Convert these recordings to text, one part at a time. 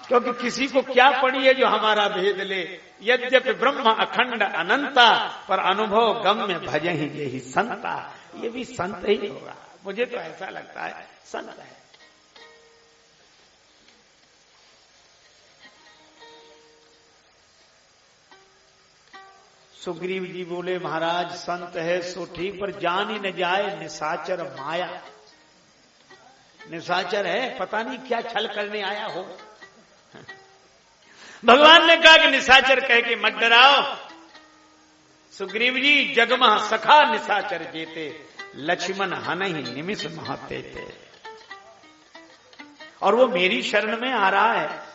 क्योंकि किसी को क्या पड़ी है जो हमारा भेद ले। यद्यपि ब्रह्म अखंड अनंता, पर अनुभव गम में भजे ही यही संता। ये भी संत ही होगा, मुझे तो ऐसा लगता है संत है। सुग्रीव जी बोले महाराज संत है सो ठीक, पर जान ही न जाए निशाचर माया। निशाचर है, पता नहीं क्या छल करने आया हो। भगवान ने कहा कि निशाचर कह के मत डराओ सुग्रीव जी, जगमह सखा निशाचर जेते, लक्ष्मण हनहि निमिष महते थे। और वो मेरी शरण में आ रहा है।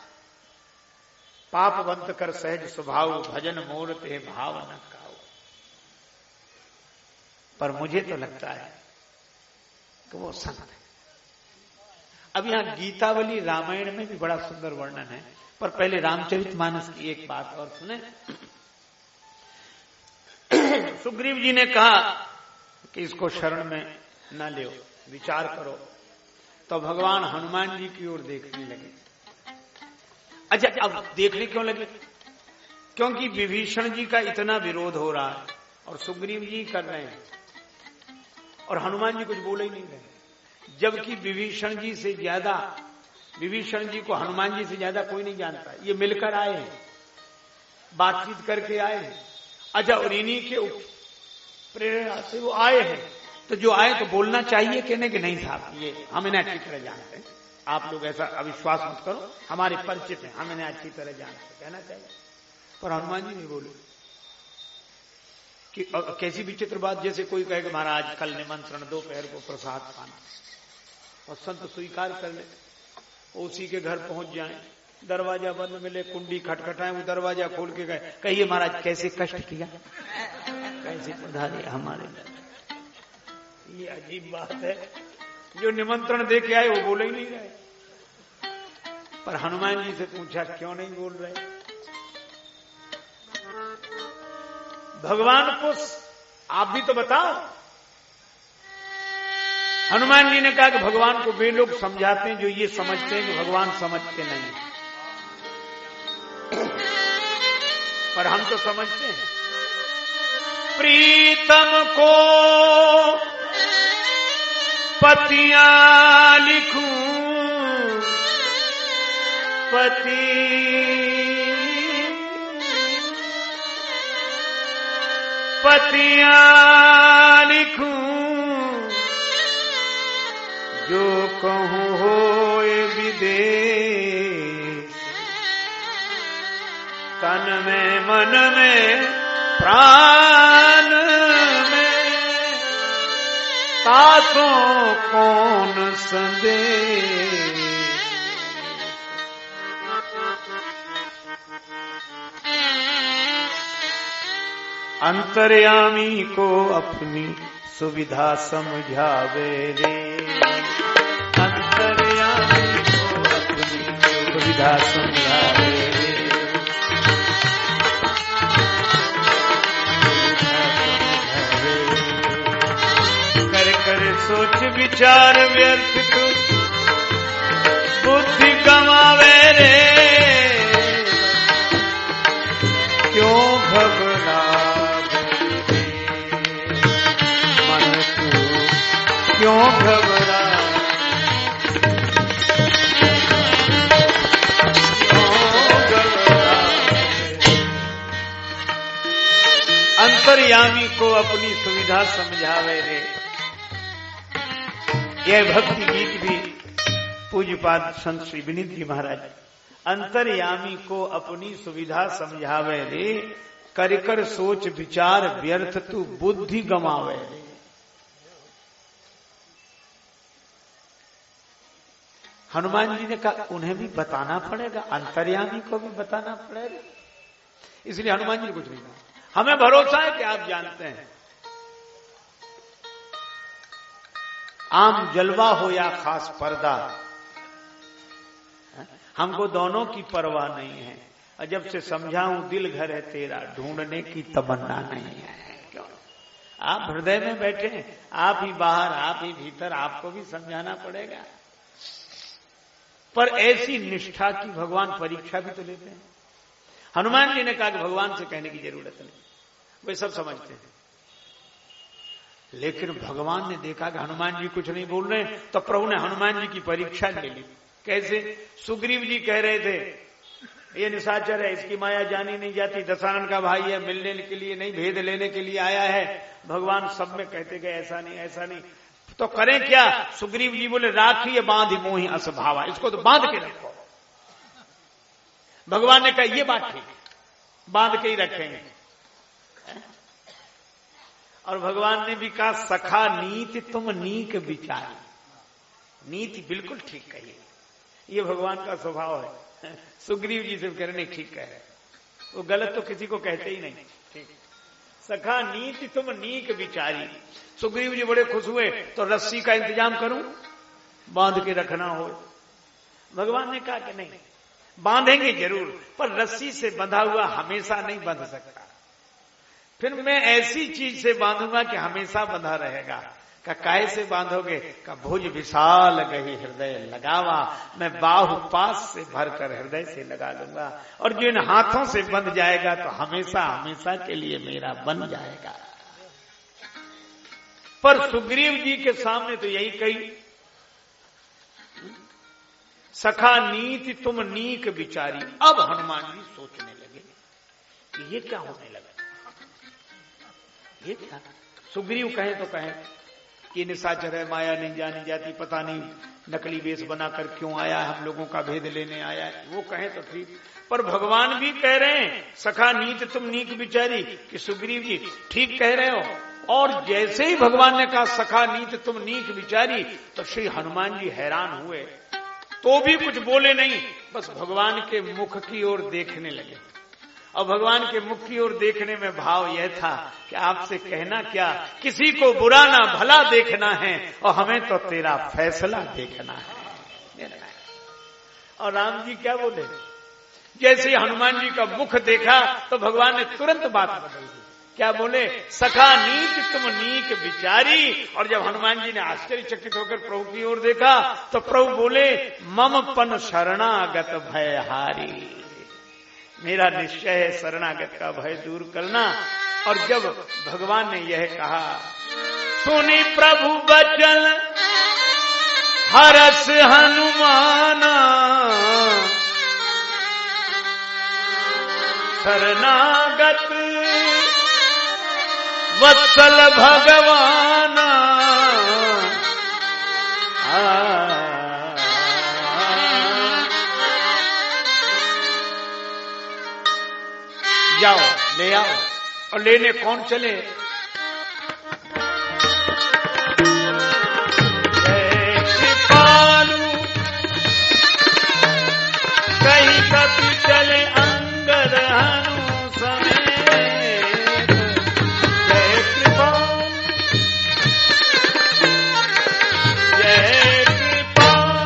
पापवंत कर सहज स्वभाव, भजन मोरते भाव न खाओ। पर मुझे तो लगता है कि वो संत है। अब यहां गीतावली रामायण में भी बड़ा सुंदर वर्णन है, पर पहले रामचरितमानस की एक बात और सुने। सुग्रीव जी ने कहा कि इसको शरण में न ले, विचार करो। तो भगवान हनुमान जी की ओर देखने लगे। अच्छा, अब देखने क्यों लगे? क्योंकि विभीषण जी का इतना विरोध हो रहा है और सुग्रीव जी कर रहे हैं, और हनुमान जी कुछ बोले ही नहीं रहे। जबकि विभीषण जी से ज्यादा, विभीषण जी को हनुमान जी से ज्यादा कोई नहीं जानता। ये मिलकर आए हैं, बातचीत करके आए हैं। अच्छा, और इन्हीं के प्रेरणा से वो आए हैं, तो जो आए तो बोलना चाहिए, कहने के नहीं साहब ये हम इन्हें अच्छी तरह जानते हैं, आप लोग ऐसा अविश्वास मत करो, हमारे परिचित हैं, हम इन्हें अच्छी तरह जानते हैं, कहना चाहिए। पर हनुमान जी नहीं बोले। कि कैसी विचित्र बात, जैसे कोई कहे कि महाराज कल निमंत्रण दोपहर को प्रसाद खाना, और संत स्वीकार कर ले, उसी के घर पहुंच जाए, दरवाजा बंद मिले, कुंडी खटखटाए, वो दरवाजा खोल के गए, कहिए महाराज कैसे कष्ट किया, कैसे पधारे हमारे घर। ये अजीब बात है, जो निमंत्रण दे के आए वो बोले ही नहीं रहे। पर हनुमान जी से पूछा क्यों नहीं बोल रहे? भगवान को आप भी तो बताओ। हनुमान जी ने कहा कि भगवान को वे लोग समझाते हैं जो ये समझते हैं कि भगवान समझते नहीं, पर हम तो समझते हैं। प्रीतम को पतियां लिखूं, पति पतियां लिखूं, जो कहूं होए विदेश, तन में मन में प्राण में, तासों कौन संदेश। अंतर्यामी को अपनी सुविधा समझावे रे, अंतर्यामी को अपनी सुविधा समझावे रे, कर कर सोच विचार व्यर्थ तू बुद्धि गंवावे रे, क्यों घबरा क्यों घबरा, अंतर्यामी को अपनी सुविधा समझावे रे। यह भक्ति गीत भी पूज्यपाद संत श्री विनीत जी महाराज, अंतर्यामी को अपनी सुविधा समझावे रे, कर कर सोच विचार व्यर्थ तू बुद्धि गंवावे रे। हनुमान जी ने कहा उन्हें भी बताना पड़ेगा, अंतर्यामी को भी बताना पड़ेगा। इसलिए हनुमान जी ने कुछ नहीं कहा। हमें भरोसा है कि आप जानते हैं, आम जलवा हो या खास पर्दा, हमको दोनों की परवाह नहीं है। और जब से समझाऊं दिल घर है तेरा, ढूंढने की तमन्ना नहीं है। क्यों? आप हृदय में बैठे हैं, आप ही बाहर, आप ही भीतर, आपको भी समझाना पड़ेगा। पर ऐसी निष्ठा की भगवान परीक्षा भी तो लेते हैं। हनुमान जी ने कहा कि भगवान से कहने की जरूरत नहीं, वे सब समझते हैं। लेकिन भगवान ने देखा कि हनुमान जी कुछ नहीं बोल रहे, तो प्रभु ने हनुमान जी की परीक्षा ले ली। कैसे? सुग्रीव जी कह रहे थे ये निशाचर है, इसकी माया जानी नहीं जाती, दशरथ का भाई है, मिलने के लिए नहीं, भेद लेने के लिए आया है। भगवान सब में कहते गए ऐसा नहीं ऐसा नहीं, तो करें क्या? सुग्रीव जी बोले राखिए बांध मोहि असभावा, इसको तो बांध के रखो। भगवान ने कहा ये बात ठीक है, बांध के ही रखेंगे। और भगवान ने भी कहा सखा नीति तुम नीक विचारी, नीति बिल्कुल ठीक कही। ये भगवान का स्वभाव है। सुग्रीव जी से कह रहे नहीं ठीक कह रहे, वो गलत तो किसी को कहते ही नहीं। ठीक, सखा नीति तुम नीक विचारी। सुग्रीव जी बड़े खुश हुए, तो रस्सी का इंतजाम करूं, बांध के रखना हो। भगवान ने कहा कि नहीं, बांधेंगे जरूर, पर रस्सी से बंधा हुआ हमेशा नहीं बंध सकता, फिर मैं ऐसी चीज से बांधूंगा कि हमेशा बंधा रहेगा। का काय से बांधोगे? का भुज विशाल गही हृदय लगावा, मैं बाहु पास से भरकर हृदय से लगा लूंगा, और जो इन हाथों से बंध जाएगा तो हमेशा हमेशा के लिए मेरा बन जाएगा। पर सुग्रीव जी के सामने तो यही कही, सखा नीति तुम नीक विचारी। अब हनुमान जी सोचने लगे कि ये क्या होने लगा, ये क्या? सुग्रीव कहे तो कहे कि निशाचर है, माया नहीं जानी जाती, पता नहीं नकली वेश बनाकर क्यों आया, हम लोगों का भेद लेने आया है, वो कहे तो ठीक। पर भगवान भी कह रहे हैं सखा नीत तुम नीक विचारी, कि सुग्रीव जी ठीक कह रहे हो। और जैसे ही भगवान ने कहा सखा नीत तुम नीक विचारी, तो श्री हनुमान जी हैरान हुए, तो भी कुछ बोले नहीं, बस भगवान के मुख की ओर देखने लगे। और भगवान के मुख की ओर देखने में भाव यह था कि आपसे कहना क्या, किसी को बुरा ना भला देखना है, और हमें तो तेरा फैसला देखना है। और राम जी क्या बोले? जैसे ही हनुमान जी का मुख देखा तो भगवान ने तुरंत बात बदल दी। क्या बोले? सखा नीक तुम नीक विचारी। और जब हनुमान जी ने आश्चर्यचकित होकर प्रभु की ओर देखा तो प्रभु बोले मम पन शरणागत भयहारी, मेरा निश्चय है शरणागत का भय दूर करना। और जब भगवान ने यह कहा, सुनी प्रभु बचन हरस हनुमाना, शरणागत वत्सल भगवाना। जाओ ले आओ। और लेने कौन चले? कृपालु कहीं कभी चले अंगद हनु समेत। जय कृपालु जय कृपालु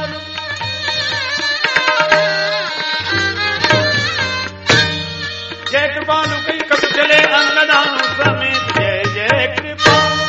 जय कृपालु कहीं कभी चले अंगद हनु समेत। जय जय कृपालु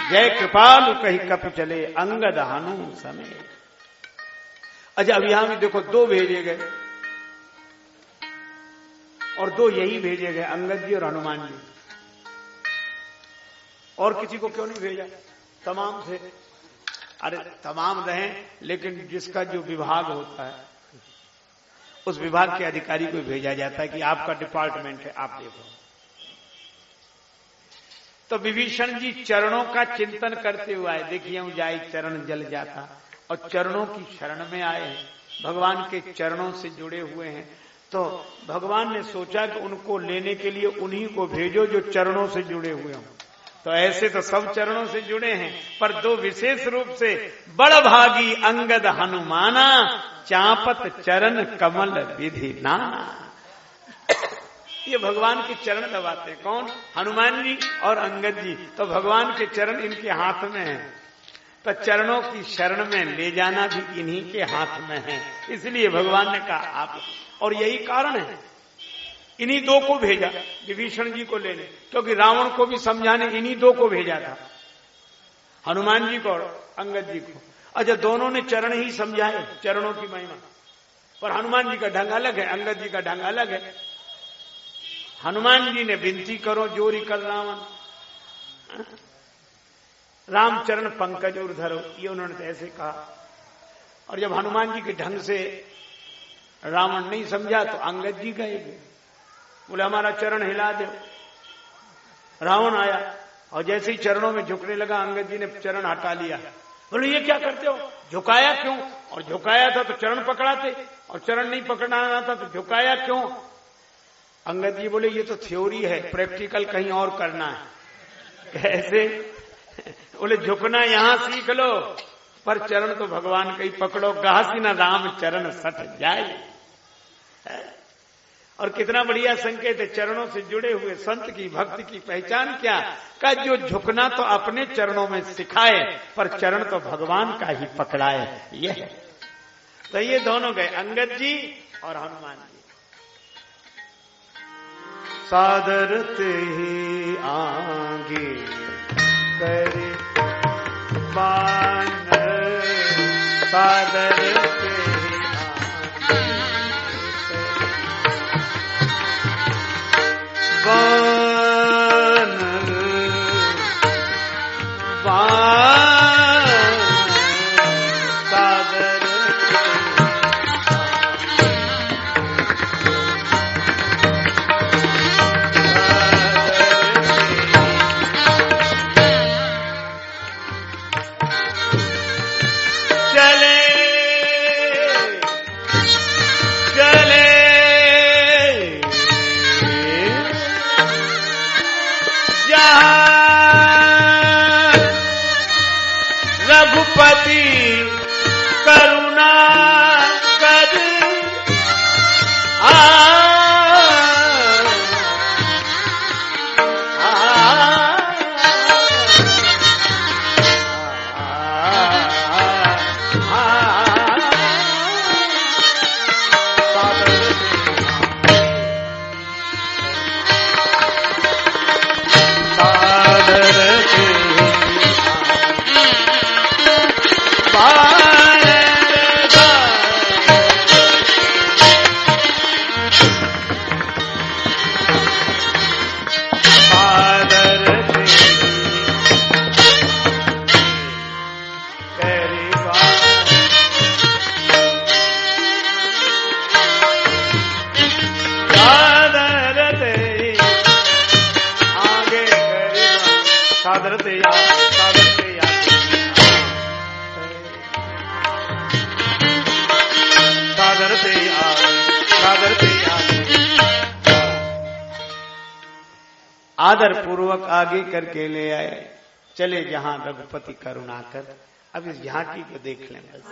जय कृपालु कहीं कपि चले अंगद हनु समेत। अच्छा, अब यहां भी देखो दो भेजे गए, और दो यही भेजे गए, अंगद जी और हनुमान जी। और किसी को क्यों नहीं भेजा? तमाम थे। अरे तमाम रहे, लेकिन जिसका जो विभाग होता है उस विभाग के अधिकारी को भेजा जाता है कि आपका डिपार्टमेंट है, आप देखो। तो विभीषण जी चरणों का चिंतन करते हुए आए। देखिए जाई चरण जल जाता, और चरणों की शरण में आए हैं, भगवान के चरणों से जुड़े हुए हैं। तो भगवान ने सोचा कि उनको लेने के लिए उन्हीं को भेजो जो चरणों से जुड़े हुए हों। तो ऐसे तो सब चरणों से जुड़े हैं, पर दो विशेष रूप से बड़ भागी अंगद हनुमाना, चापत चरण कमल विधि नाना। ये भगवान के चरण दबाते हैं। कौन? हनुमान जी और अंगद जी। तो भगवान के चरण इनके हाथ में हैं, तो चरणों की शरण में ले जाना भी इन्हीं के हाथ में है। इसलिए भगवान ने कहा आप, और यही कारण है इन्हीं दो को भेजा विभीषण जी को लेने, क्योंकि रावण को भी समझाने इन्हीं दो को भेजा था, हनुमान जी को और अंगद जी को। अच्छा, दोनों ने चरण ही समझाए, चरणों की महिमा, पर हनुमान जी का ढंग अलग है, अंगद जी का ढंग अलग है। हनुमान जी ने विनती करो जोरी कर रावण, रामचरण पंकज और धरो, ये उन्होंने तो ऐसे कहा। और जब हनुमान जी के ढंग से रावण नहीं समझा तो अंगद जी गए, बोले हमारा चरण हिला दो। रावण आया और जैसे ही चरणों में झुकने लगा, अंगद जी ने चरण हटा लिया। बोले ये क्या करते हो, झुकाया क्यों? और झुकाया था तो चरण पकड़ाते, और चरण नहीं पकड़ाना था तो झुकाया क्यों? अंगद जी बोले ये तो थ्योरी है, प्रैक्टिकल कहीं और करना है। कैसे? बोले झुकना यहां सीख लो, पर चरण तो भगवान का ही पकड़ो, घासी न राम चरण सट जाए। और कितना बढ़िया संकेत है, चरणों से जुड़े हुए संत की भक्ति की पहचान क्या? का जो झुकना तो अपने चरणों में सिखाए, पर चरण तो भगवान का ही पकड़ाए। ये तो ये दोनों गए, अंगद जी और हनुमान जी। सादरते ही आगे करे बान, सादरते बान बान सादर चले चले रघुपति करुणा कर आदर पूर्वक आगे करके ले आए, चले जहां रघुपति करुणा कर। अब इस झांकी को देख लें बस।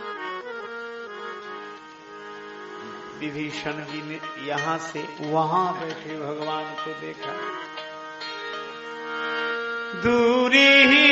विभीषण जी ने यहां से वहां बैठे भगवान को देखा, दूरी ही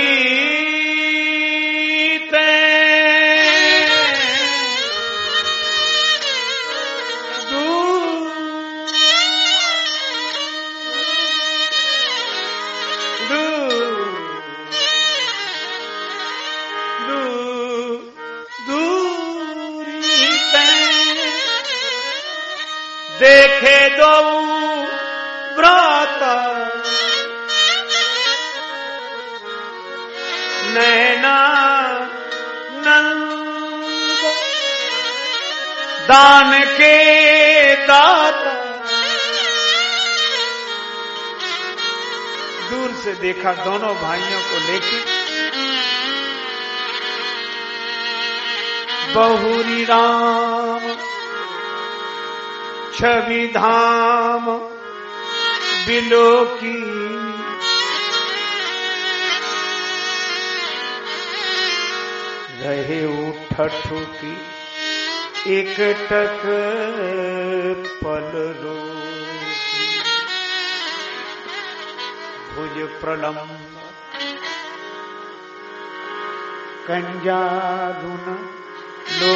देखे दो व्रत नैना नंद दान के दाता। दूर से देखा दोनों भाइयों को लेके, बहुरी राम छवि धाम बिलो की, रहे उठठू की एक टक पल रोकी। भुज प्रलंब कंजाधुन लो।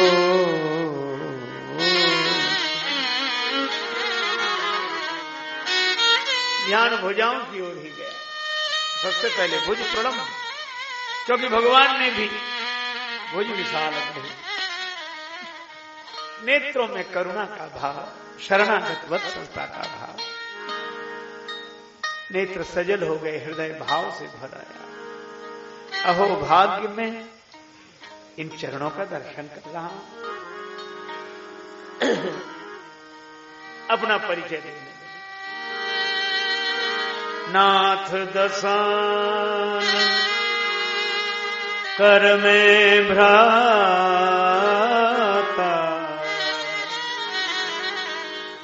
ध्यान भुजाओं की ओर ही गया। सबसे पहले भुज प्रलंब, क्योंकि भगवान ने भी भुज विशाल रखे, नेत्रों में करुणा का भाव, शरणागत वत्सलता का भाव, नेत्र सजल हो गए, हृदय भाव से भर आया। अहो भाग्य में इन चरणों का दर्शन कर रहा हूं। अपना परिचय देने लगे। नाथ दसान कर में भ्राता,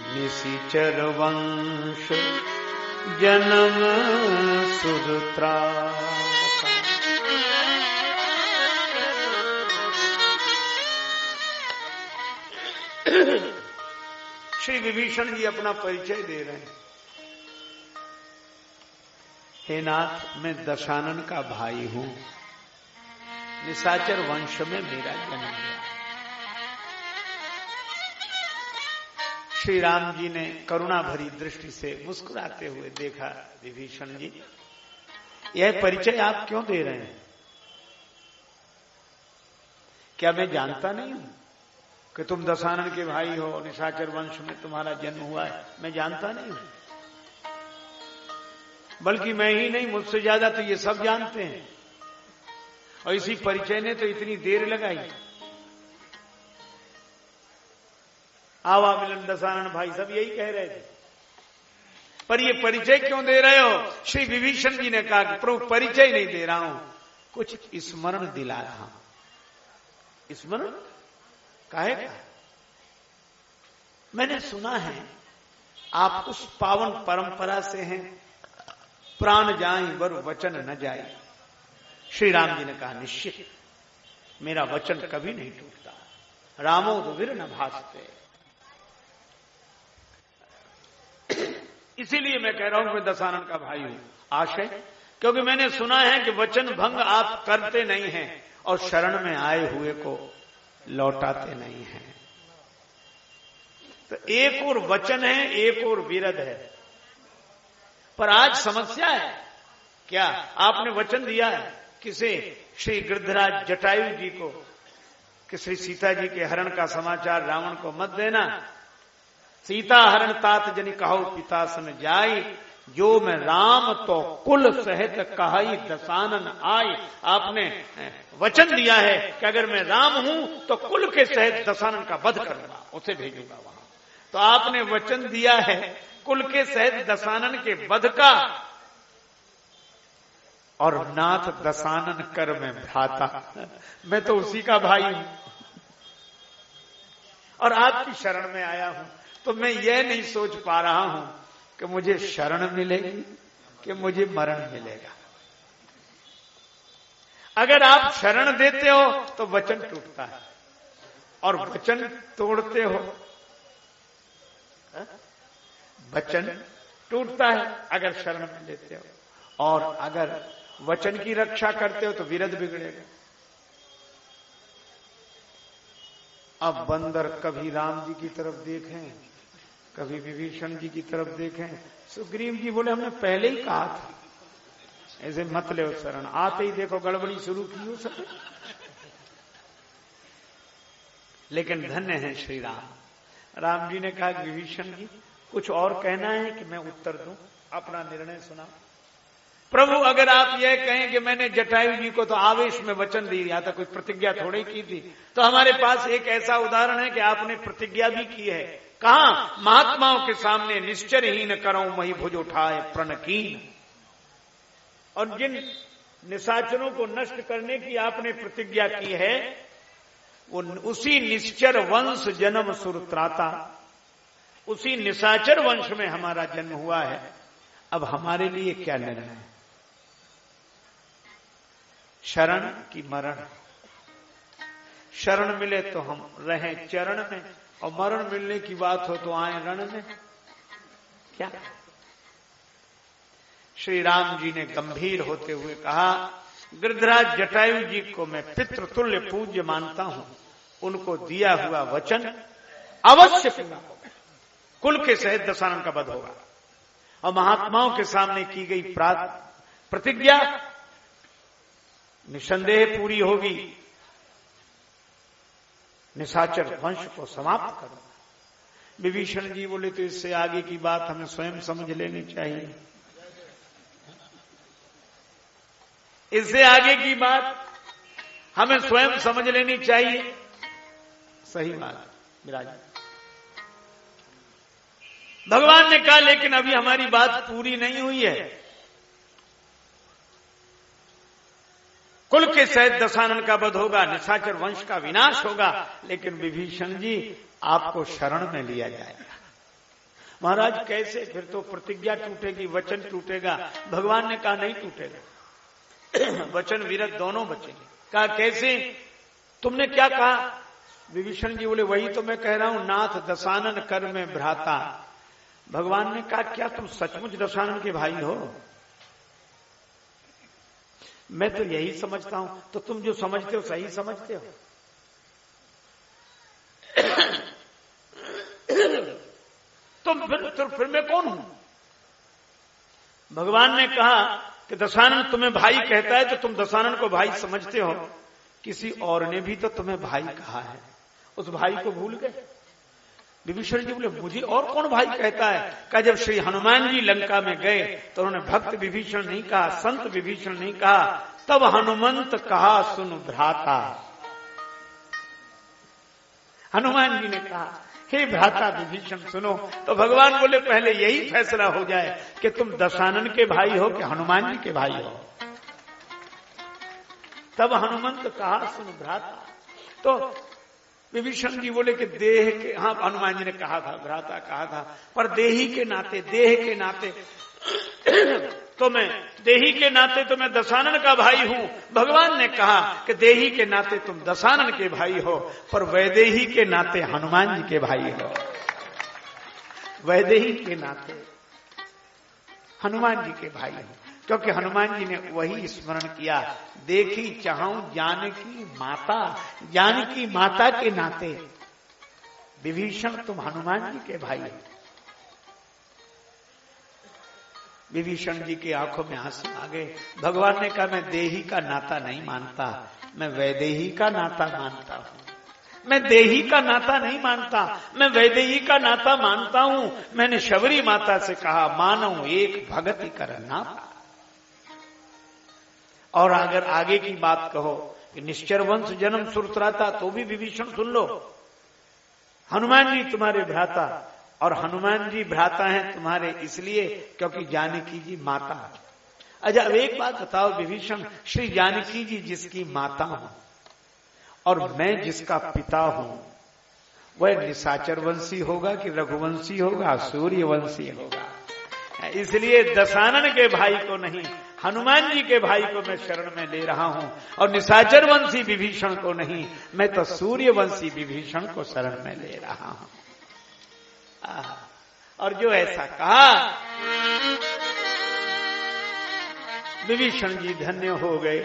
निशिचर वंश जन्म सुदत्रा। श्री विभीषण जी अपना परिचय दे रहे हैं। हे नाथ, मैं दशानन का भाई हूं, निशाचर वंश में मेरा जन्म हुआ। श्री राम जी ने करुणा भरी दृष्टि से मुस्कुराते हुए देखा, विभीषण जी यह परिचय आप क्यों दे रहे हैं? क्या मैं जानता नहीं हूं कि तुम दशानन के भाई हो, निशाचर वंश में तुम्हारा जन्म हुआ है? मैं जानता नहीं हूं, बल्कि मैं ही नहीं, मुझसे ज्यादा तो ये सब जानते हैं। और इसी परिचय ने तो इतनी देर लगाई। आवा मिलन दशानन भाई सब यही कह रहे थे, पर ये परिचय क्यों दे रहे हो? श्री विभीषण जी ने कहा कि प्रभु परिचय नहीं दे रहा हूं, कुछ स्मरण दिला रहा हूं। स्मरण काहे का? मैंने सुना है आप उस पावन परंपरा से हैं, प्राण जाए वर वचन न जाए। श्री राम जी ने कहा निश्चित, मेरा वचन कभी नहीं टूटता। रामोदवीर न भासते। इसीलिए मैं कह रहा हूं मैं दशानन का भाई हूं। आशय, क्योंकि मैंने सुना है कि वचन भंग आप करते नहीं हैं और शरण में आए हुए को लौटाते नहीं हैं। तो एक और वचन है, एक और विरध है। पर आज समस्या है क्या? आपने वचन दिया है किसे? श्री गिरधराज जटायु जी को कि श्री सीता जी के हरण का समाचार रावण को मत देना। सीता हरण तात जनि कहो पिता सन जाई, जो मैं राम तो कुल सहित कहाई दशानन आए। आपने वचन दिया है कि अगर मैं राम हूं तो कुल के सहित दशानन का वध करूंगा, उसे भेजूंगा वहां। तो आपने वचन दिया है कुल के सहित दशानन के वध का, और नाथ दशानन कर में भ्राता, मैं तो उसी का भाई हूं और आपकी शरण में आया हूं। तो मैं ये नहीं सोच पा रहा हूं कि मुझे शरण मिलेगी कि मुझे मरण मिलेगा। अगर आप शरण देते हो तो वचन टूटता है, और वचन तोड़ते हो, वचन टूटता है अगर शरण में लेते हो, और अगर वचन की रक्षा करते हो तो विरध बिगड़ेगा। अब बंदर कभी राम जी की तरफ देखें, कभी विभीषण जी की तरफ देखें। सुग्रीव जी बोले हमने पहले ही कहा था ऐसे मत ले शरण, आते ही देखो गड़बड़ी शुरू की हो सके। लेकिन धन्य है श्री राम। राम जी ने कहा विभीषण जी कुछ और कहना है कि मैं उत्तर दूं? अपना निर्णय सुना। प्रभु अगर आप यह कहें कि मैंने जटायु जी को तो आवेश में वचन दी, यहां तक कोई प्रतिज्ञा थोड़ी की थी, तो हमारे पास एक ऐसा उदाहरण है कि आपने प्रतिज्ञा भी की है। कहा? महात्माओं के सामने निश्चरहीन करो मही भुज उठाए प्रणकीन। और जिन निशाचरों को नष्ट करने की आपने प्रतिज्ञा की है, वो उसी निश्चर वंश जन्म सुरत्राता, उसी निशाचर वंश में हमारा जन्म हुआ है। अब हमारे लिए क्या निर्णय है? शरण की मरण? शरण मिले तो हम रहें चरण में, और मरण मिलने की बात हो तो आए रण में। क्या श्री राम जी ने गंभीर होते हुए कहा, गिरिधराज जटायु जी को मैं पितृतुल्य पूज्य मानता हूं, उनको दिया हुआ वचन अवश्य पूरा होगा, कुल के सहित दशानन का वध होगा और महात्माओं के सामने की गई प्रतिज्ञा निसंदेह पूरी होगी। निशाचर वंश को समाप्त करो। विभीषण जी बोले, तो इससे आगे की बात हमें स्वयं समझ लेनी चाहिए। इससे आगे की बात हमें स्वयं समझ लेनी चाहिए। सही बात विराज। भगवान ने कहा, लेकिन अभी हमारी बात पूरी नहीं हुई है। कुल के सहित दशानन का वध होगा, निशाचर वंश का विनाश होगा, लेकिन विभीषण जी आपको शरण में लिया जाएगा। महाराज कैसे? फिर तो प्रतिज्ञा टूटेगी, वचन टूटेगा। भगवान ने कहा नहीं टूटेगा, वचन विरत दोनों बचेंगे। कहा कैसे? तुमने क्या कहा? विभीषण जी बोले, वही तो मैं कह रहा हूं, नाथ दशानन कर में भ्राता। भगवान ने कहा, क्या तुम सचमुच दशानन के भाई हो? मैं तो यही समझता हूं। तो तुम जो समझते हो सही समझते हो? तो फिर मैं कौन हूं? भगवान ने कहा कि दशानन तुम्हें भाई कहता है तो तुम दशानन को भाई समझते हो। किसी और ने भी तो तुम्हें भाई कहा है, उस भाई को भूल गए? विभीषण जी बोले, मुझे और कौन भाई कहता है? कहा, जब श्री हनुमान जी लंका में गए तो उन्होंने भक्त विभीषण नहीं कहा, संत विभीषण नहीं कहा, तब हनुमंत कहा सुन भ्राता। हनुमान जी ने कहा, हे भ्राता विभीषण सुनो। तो भगवान बोले, पहले यही फैसला हो जाए कि तुम दशानन के भाई हो कि हनुमान जी के भाई हो। तब हनुमंत कहा सुन भ्राता। तो विभीषण जी बोले कि देह के, हाँ हनुमान जी ने कहा था, भ्राता कहा था, पर देही के नाते, देह के नाते तो मैं, देही के नाते तो मैं दशानन का भाई हूं। भगवान ने कहा कि देही के नाते तुम दशानन के भाई हो, पर वैदेही के नाते हनुमान जी के भाई हो। वैदेही के नाते हनुमान जी के भाई हो, क्योंकि हनुमान जी ने वही स्मरण किया, देखी चाहूं जानकी माता। जानकी माता के नाते विभीषण तुम हनुमान जी के भाई हो। विभीषण जी की आंखों में आंसू आ गए। भगवान ने कहा, मैं देही का नाता नहीं मानता, मैं वैदेही का नाता मानता हूं। मैं देही का नाता नहीं मानता, मैं वैदेही का नाता मानता हूं। मैंने शबरी माता से कहा, मानो एक भगति कर नाता। और अगर आगे की बात कहो कि निश्चर वंश जन्म सुरत्राता, तो भी विभीषण सुन लो। हनुमान जी तुम्हारे भ्राता, और हनुमान जी भ्राता हैं तुम्हारे इसलिए क्योंकि जानकी जी माता। अच्छा, अब एक बात बताओ विभीषण, श्री जानकी जी जिसकी माता हूं और मैं जिसका पिता हूं, वह निशाचर वंशी होगा कि रघुवंशी होगा, सूर्यवंशी होगा। इसलिए दशानन के भाई को नहीं, हनुमान जी के भाई को मैं शरण में ले रहा हूं, और निशाचर वंशी विभीषण को नहीं, मैं तो सूर्यवंशी विभीषण को शरण में ले रहा हूं। और जो ऐसा कहा, विभीषण जी धन्य हो गए।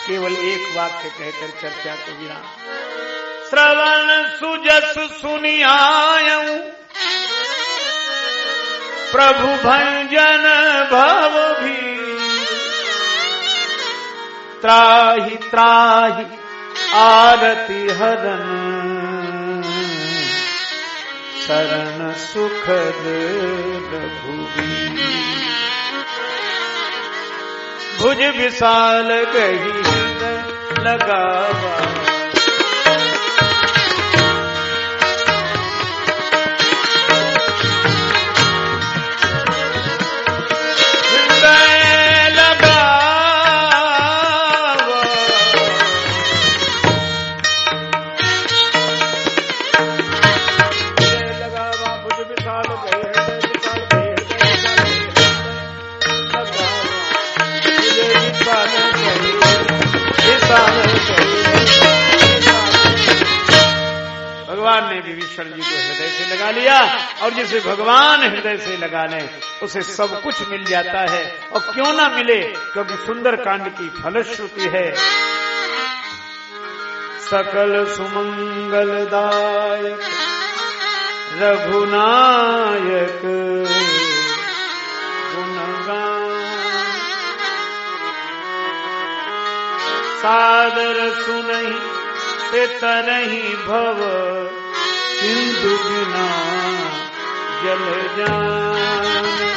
केवल एक वाक्य कहकर चर्चा को विराम। श्रवण सुजस सुनि आयऊं, प्रभु भंजन भव भी। त्राहि त्राहि आरती हरन, शरण सुखद रघुबीर। भुज विशाल गही लगावा, हृदय लगावा। भुज विशाल गही, भगवान ने ने विभीषण जी को हृदय से लगा लिया, और जिसे भगवान हृदय से लगा ले उसे सब कुछ मिल जाता है। और क्यों ना मिले, क्योंकि सुंदर कांड की फलश्रुति है, सकल सुमंगलदायक रघुनायक गुणगान, सादर सुनहि से तरहि भव सिंधु बिना जल जान।